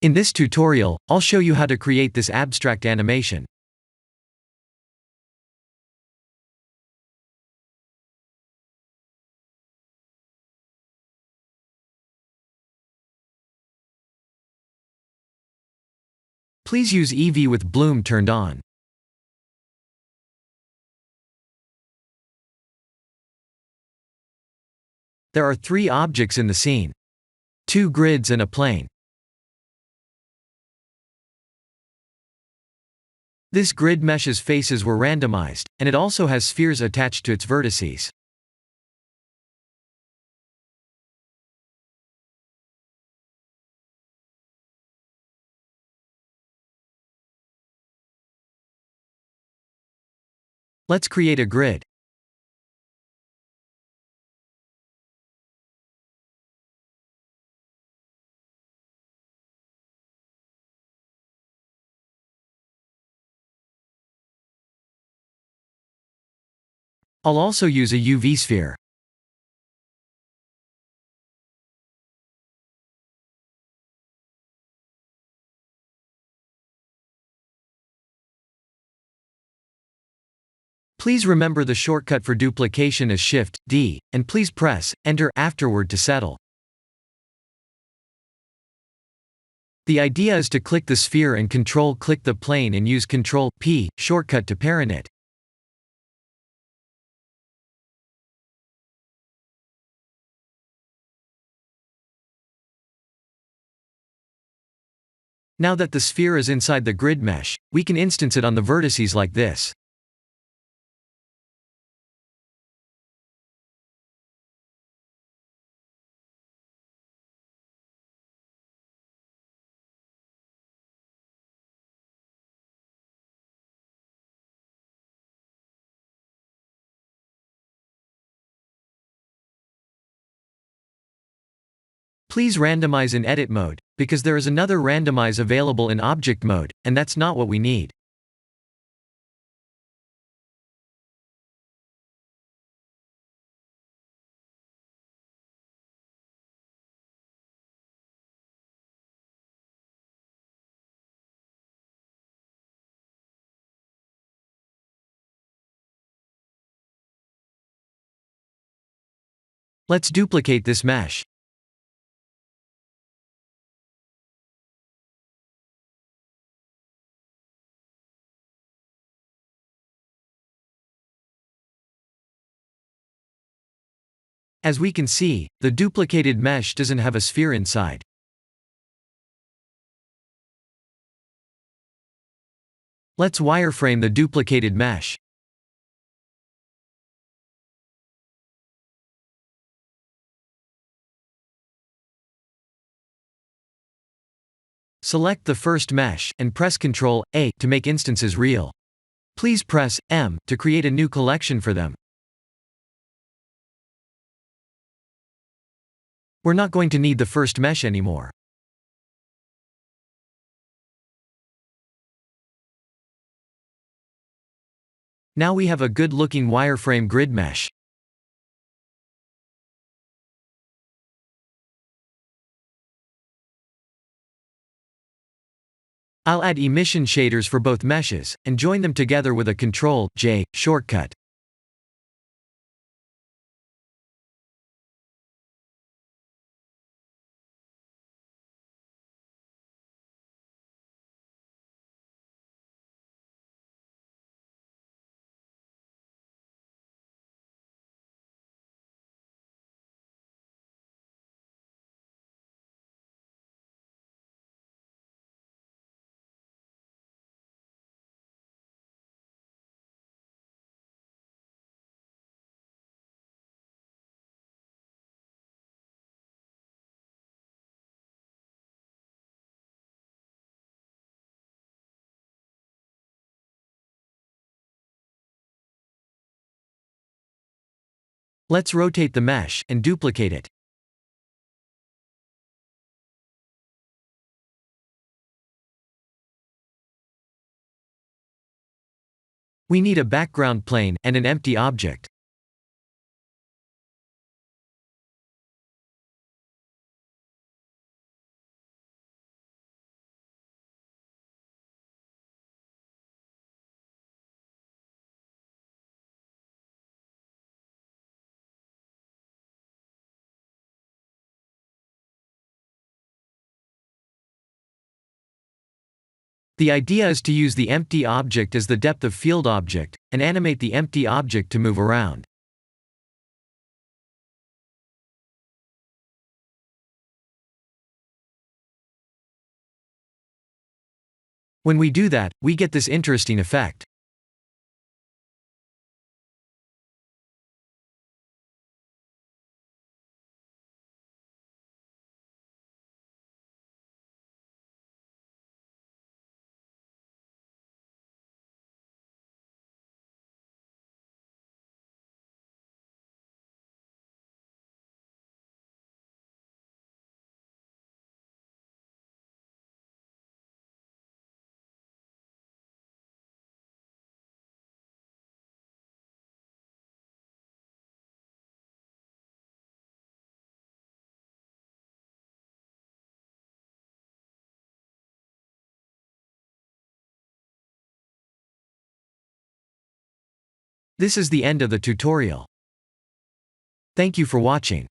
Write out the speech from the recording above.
In this tutorial, I'll show you how to create this abstract animation. Please use Eevee with bloom turned on. There are 3 objects in the scene. 2 grids and a plane. This grid mesh's faces were randomized, and it also has spheres attached to its vertices. Let's create a grid. I'll also use a UV sphere. Please remember the shortcut for duplication is Shift-D, and please press Enter afterward to settle. The idea is to click the sphere and Control-click the plane and use Control-P shortcut to parent it. Now that the sphere is inside the grid mesh, we can instance it on the vertices like this. Please randomize in edit mode, because there is another randomize available in object mode, and that's not what we need. Let's duplicate this mesh. As we can see, the duplicated mesh doesn't have a sphere inside. Let's wireframe the duplicated mesh. Select the first mesh, and press Ctrl-A to make instances real. Please press M to create a new collection for them. We're not going to need the first mesh anymore. Now we have a good-looking wireframe grid mesh. I'll add emission shaders for both meshes, and join them together with a Ctrl-J shortcut. Let's rotate the mesh and duplicate it. We need a background plane and an empty object. The idea is to use the empty object as the depth of field object, and animate the empty object to move around. When we do that, we get this interesting effect. This is the end of the tutorial. Thank you for watching.